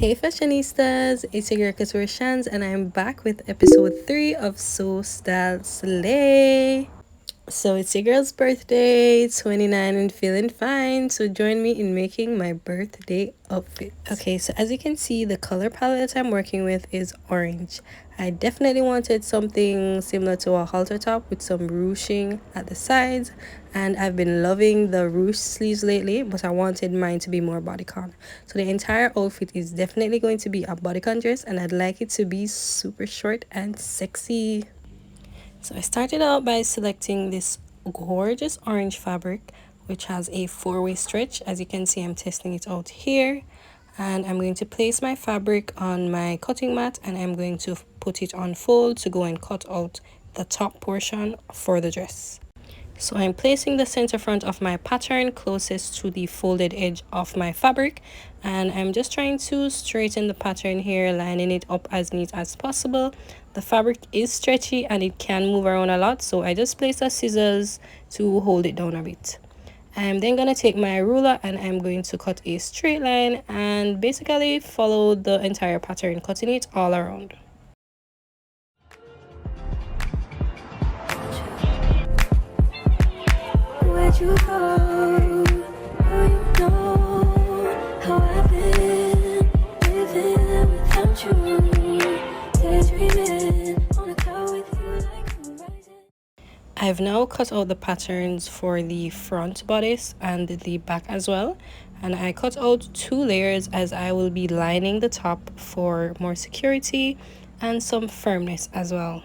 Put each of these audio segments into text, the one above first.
Hey fashionistas, it's your girl Couture Shanz and I'm back with episode 3 of So Style Slay. So it's your girl's birthday, 29 and feeling fine, so join me in making my birthday outfit. Okay, so as you can see, the color palette I'm working with is orange. I definitely wanted something similar to a halter top with some ruching at the sides, and I've been loving the ruche sleeves lately, but I wanted mine to be more bodycon. So the entire outfit is definitely going to be a bodycon dress, and I'd like it to be super short and sexy. So I started out by selecting this gorgeous orange fabric, which has a 4-way stretch. As you can see, I'm testing it out here. And I'm going to place my fabric on my cutting mat and I'm going to put it on fold to go and cut out the top portion for the dress. So I'm placing the center front of my pattern closest to the folded edge of my fabric, and I'm just trying to straighten the pattern here, lining it up as neat as possible. The fabric is stretchy and it can move around a lot, so I just place the scissors to hold it down a bit. I'm then going to take my ruler and I'm going to cut a straight line and basically follow the entire pattern, cutting it all around. You go, oh, you know how I've been living without you, daydreaming on a cloud with you like the horizon. I've now cut out the patterns for the front bodice and the back as well, and I cut out 2 layers as I will be lining the top for more security and some firmness as well.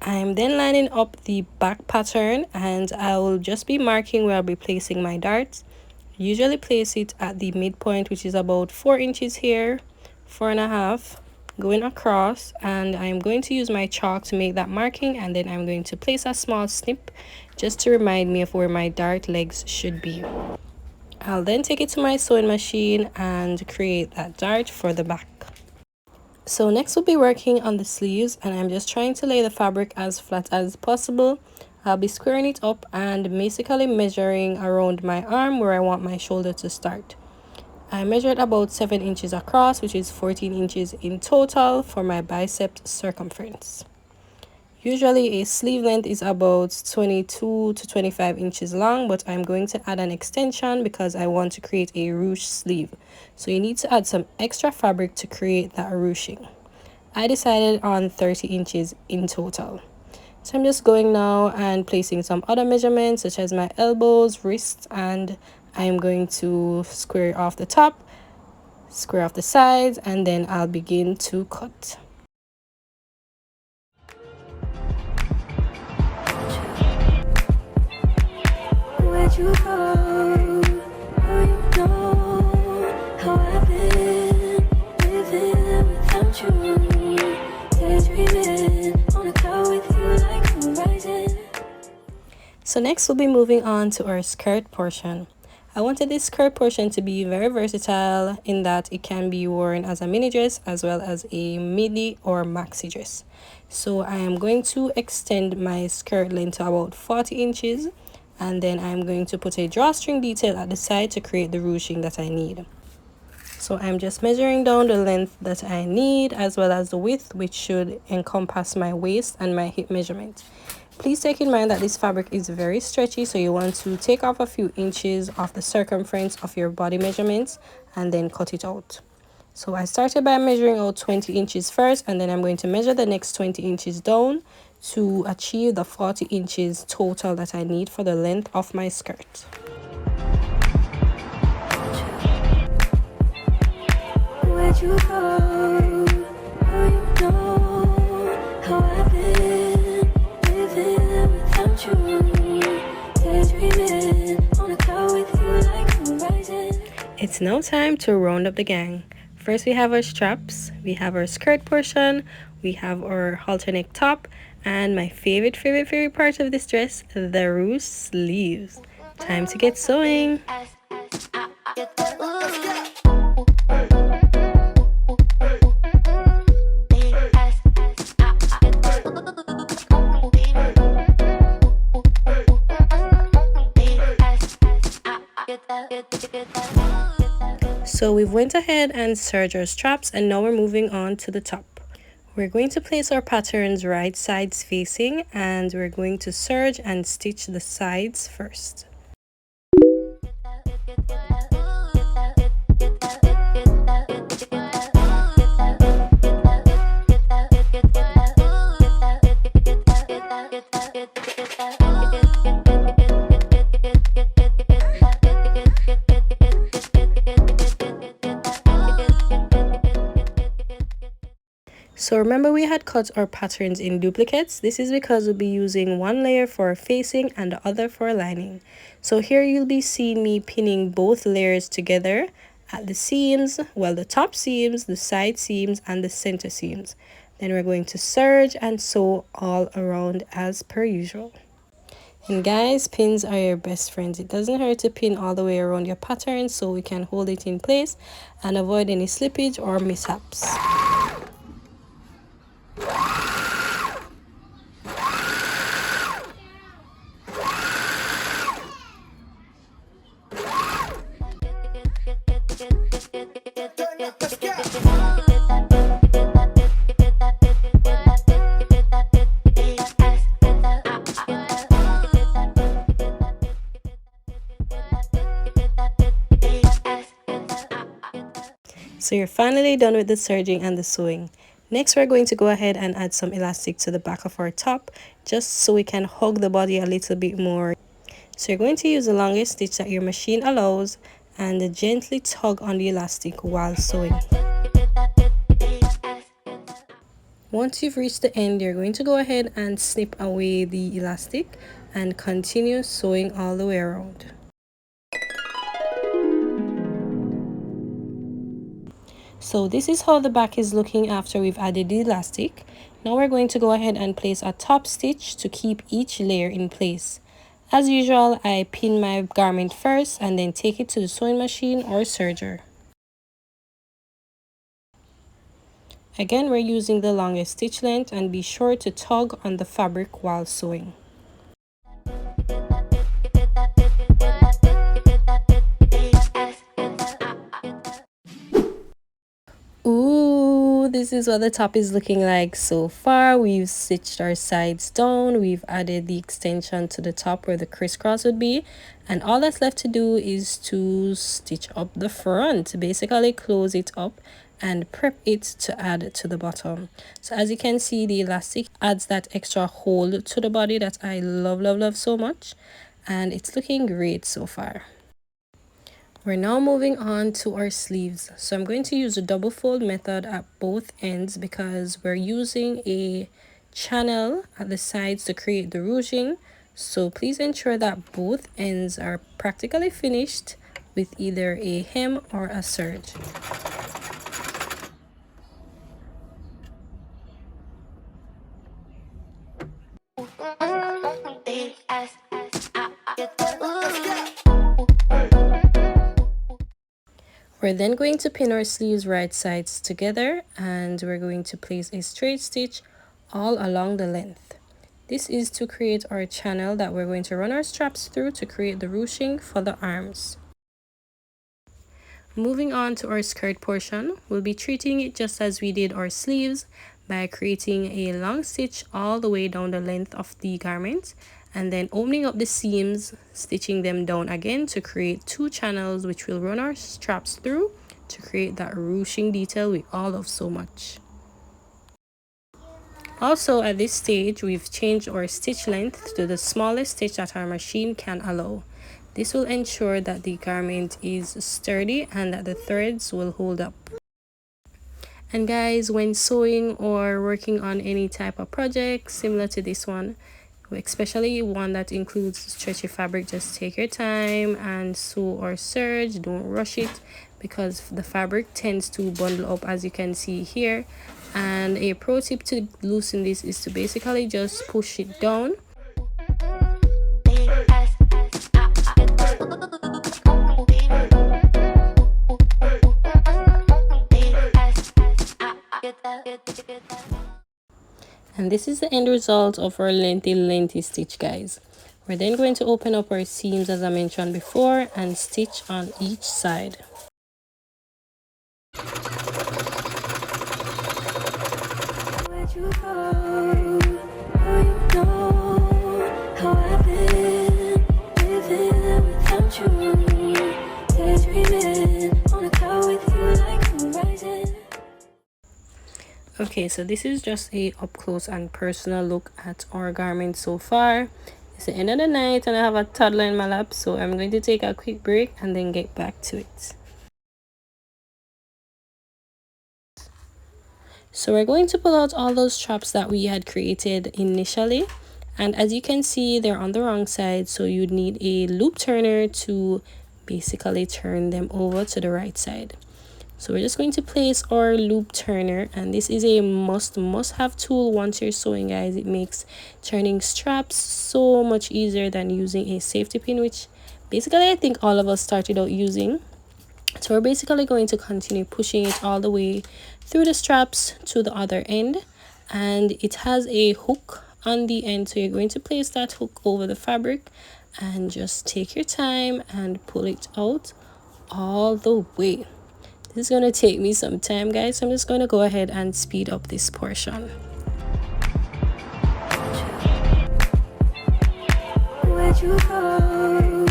I'm then lining up the back pattern and I will just be marking where I'll be placing my darts. Usually place it at the midpoint, which is about 4 inches here, 4.5, going across, and I'm going to use my chalk to make that marking, and then I'm going to place a small snip just to remind me of where my dart legs should be. I'll then take it to my sewing machine and create that dart for the back. So next we'll be working on the sleeves, and I'm just trying to lay the fabric as flat as possible. I'll be squaring it up and basically measuring around my arm where I want my shoulder to start. I measured about 7 inches across, which is 14 inches in total for my bicep circumference. Usually a sleeve length is about 22 to 25 inches long, but I'm going to add an extension because I want to create a ruche sleeve. So you need to add some extra fabric to create that ruching. I decided on 30 inches in total. So I'm just going now and placing some other measurements such as my elbows, wrists, and I'm going to square off the top, square off the sides, and then I'll begin to cut. You go, oh, you know how I've been living without you, daydreaming on a cloud with you like the horizon. So next we'll be moving on to our skirt portion. I wanted this skirt portion to be very versatile in that it can be worn as a mini dress as well as a midi or maxi dress. So I am going to extend my skirt length to about 40 inches. And then I'm going to put a drawstring detail at the side to create the ruching that I need. So I'm just measuring down the length that I need as well as the width, which should encompass my waist and my hip measurement. Please take in mind that this fabric is very stretchy, so you want to take off a few inches of the circumference of your body measurements and then cut it out. So I started by measuring out 20 inches first, and then I'm going to measure the next 20 inches down to achieve the 40 inches total that I need for the length of my skirt. Where'd you go? Oh, you know how I've been living without you, daydreaming on a cloud with you like the horizon. It's now time to round up the gang. First we have our straps, we have our skirt portion, we have our halter neck top, and my favorite part of this dress, the ruche sleeves. Time to get sewing. So we've went ahead and serged our straps, and now we're moving on to the top. We're going to place our patterns right sides facing, and we're going to serge and stitch the sides first. So remember, we had cut our patterns in duplicates. This is because we'll be using one layer for facing and the other for lining. So here you'll be seeing me pinning both layers together at the seams, well, the top seams, the side seams, and the center seams. Then we're going to serge and sew all around as per usual. And guys, pins are your best friends. It doesn't hurt to pin all the way around your pattern so we can hold it in place and avoid any slippage or mishaps. So you're finally done with the serging and the sewing. Next, we're going to go ahead and add some elastic to the back of our top, just so we can hug the body a little bit more. So you're going to use the longest stitch that your machine allows and gently tug on the elastic while sewing. Once you've reached the end, you're going to go ahead and snip away the elastic and continue sewing all the way around. So this is how the back is looking after we've added the elastic. Now we're going to go ahead and place a top stitch to keep each layer in place. As usual, I pin my garment first and then take it to the sewing machine or serger. Again, we're using the longest stitch length, and be sure to tug on the fabric while sewing. Ooh, this is what the top is looking like so far. We've stitched our sides down, we've added the extension to the top where the crisscross would be, and all that's left to do is to stitch up the front, basically close it up and prep it to add to the bottom. So as you can see, the elastic adds that extra hold to the body that I love so much, and it's looking great so far. We're now moving on to our sleeves. So I'm going to use a double fold method at both ends because we're using a channel at the sides to create the ruching. So please ensure that both ends are practically finished with either a hem or a serge. We're then going to pin our sleeves right sides together, and we're going to place a straight stitch all along the length. This is to create our channel that we're going to run our straps through to create the ruching for the arms. Moving on to our skirt portion, we'll be treating it just as we did our sleeves by creating a long stitch all the way down the length of the garment, and then opening up the seams, stitching them down again to create two channels which will run our straps through to create that ruching detail we all love so much. Also, at this stage, we've changed our stitch length to the smallest stitch that our machine can allow. This will ensure that the garment is sturdy and that the threads will hold up. And guys, when sewing or working on any type of project similar to this one, especially one that includes stretchy fabric, just take your time and sew or serge. Don't rush it because the fabric tends to bundle up, as you can see here. And a pro tip to loosen this is to basically just push it down. And this is the end result of our lengthy stitch, guys. We're then going to open up our seams as I mentioned before and stitch on each side. Okay, so this is just a up close and personal look at our garment so far. It's the end of the night and I have a toddler in my lap, so I'm going to take a quick break and then get back to it. So we're going to pull out all those straps that we had created initially, and as you can see, they're on the wrong side, so you'd need a loop turner to basically turn them over to the right side. So we're just going to place our loop turner, and this is a must have tool once you're sewing, guys. It makes turning straps so much easier than using a safety pin, which basically I think all of us started out using. So we're basically going to continue pushing it all the way through the straps to the other end, and it has a hook on the end, so you're going to place that hook over the fabric and just take your time and pull it out all the way. This is going to take me some time, guys, so I'm just going to go ahead and speed up this portion. Where'd you go?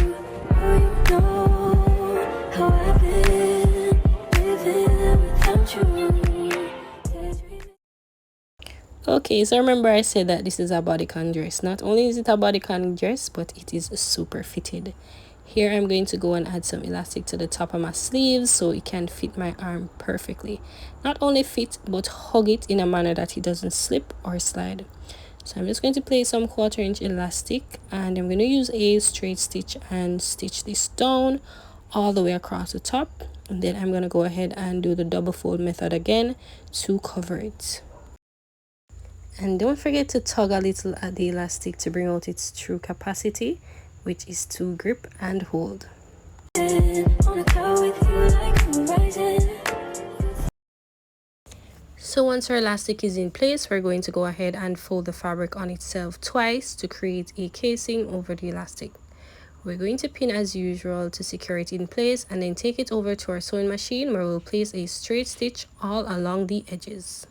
Oh, you know how I've been living without you. Okay, so remember I said that this is a bodycon dress. Not only is it a bodycon dress, but it is super fitted. Here I'm going to go and add some elastic to the top of my sleeves so it can fit my arm perfectly. Not only fit, but hug it in a manner that it doesn't slip or slide. So I'm just going to place some 1/4 inch elastic, and I'm going to use a straight stitch and stitch this down all the way across the top. And then I'm going to go ahead and do the double fold method again to cover it. And don't forget to tug a little at the elastic to bring out its true capacity, which is to grip and hold. So once our elastic is in place, we're going to go ahead and fold the fabric on itself twice to create a casing over the elastic. We're going to pin as usual to secure it in place, and then take it over to our sewing machine where we'll place a straight stitch all along the edges.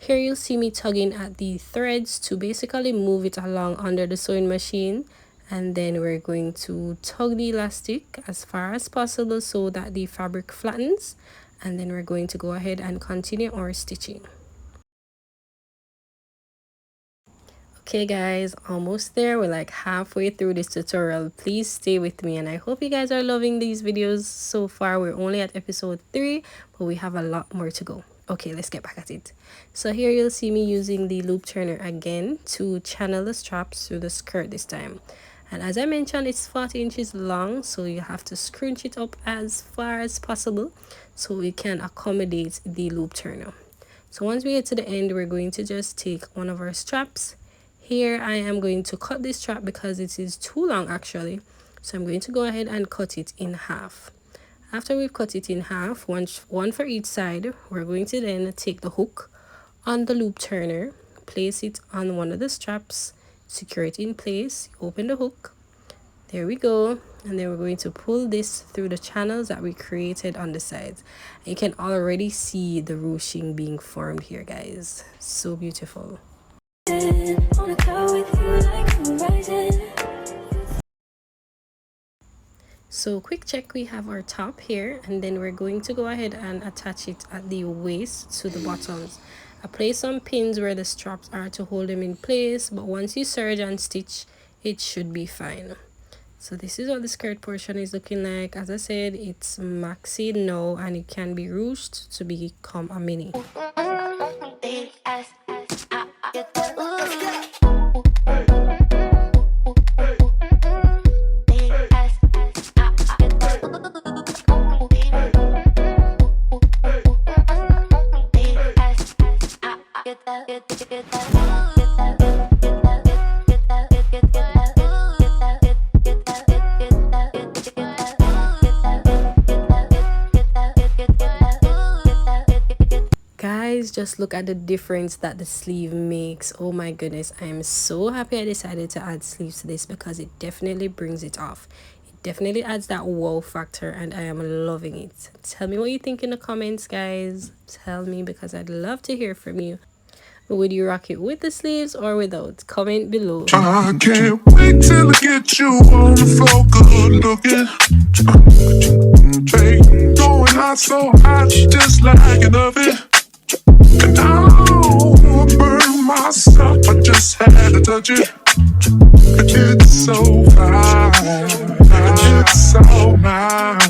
Here you'll see me tugging at the threads to basically move it along under the sewing machine, and then we're going to tug the elastic as far as possible so that the fabric flattens, and then we're going to go ahead and continue our stitching. Okay guys, almost there. We're like halfway through this tutorial. Please stay with me, and I hope you guys are loving these videos so far. We're only at episode 3, but we have a lot more to go. Okay, let's get back at it. So here you'll see me using the loop turner again to channel the straps through the skirt this time. And as I mentioned, it's 40 inches long, so you have to scrunch it up as far as possible so it can accommodate the loop turner. So once we get to the end, we're going to just take one of our straps. Here I am going to cut this strap because it is too long actually. So I'm going to go ahead and cut it in half. After we've cut it in half, one for each side, we're going to then take the hook on the loop turner, place it on one of the straps, secure it in place, open the hook, there we go, and then we're going to pull this through the channels that we created on the sides. You can already see the ruching being formed here, guys. So beautiful. So quick check, we have our top here, and then we're going to go ahead and attach it at the waist to the bottoms. I place some pins where the straps are to hold them in place, but once you serge and stitch, it should be fine. So this is what the skirt portion is looking like. As I said, it's maxi now, and it can be ruched to become a mini. Guys, just look at the difference that the sleeve makes. Oh my goodness, I am so happy I decided to add sleeves to this because it definitely brings it off. It definitely adds that wow factor, and I am loving it. Tell me what you think in the comments, guys. Tell me, because I'd love to hear from you. Would you rock it with the sleeves or without? Comment below. I can't wait till I get you on the floor, good looking. Hey, going hot, so hot, just just like an oven. And I don't burn myself, I just had to touch it. It's so fine, it's so mine.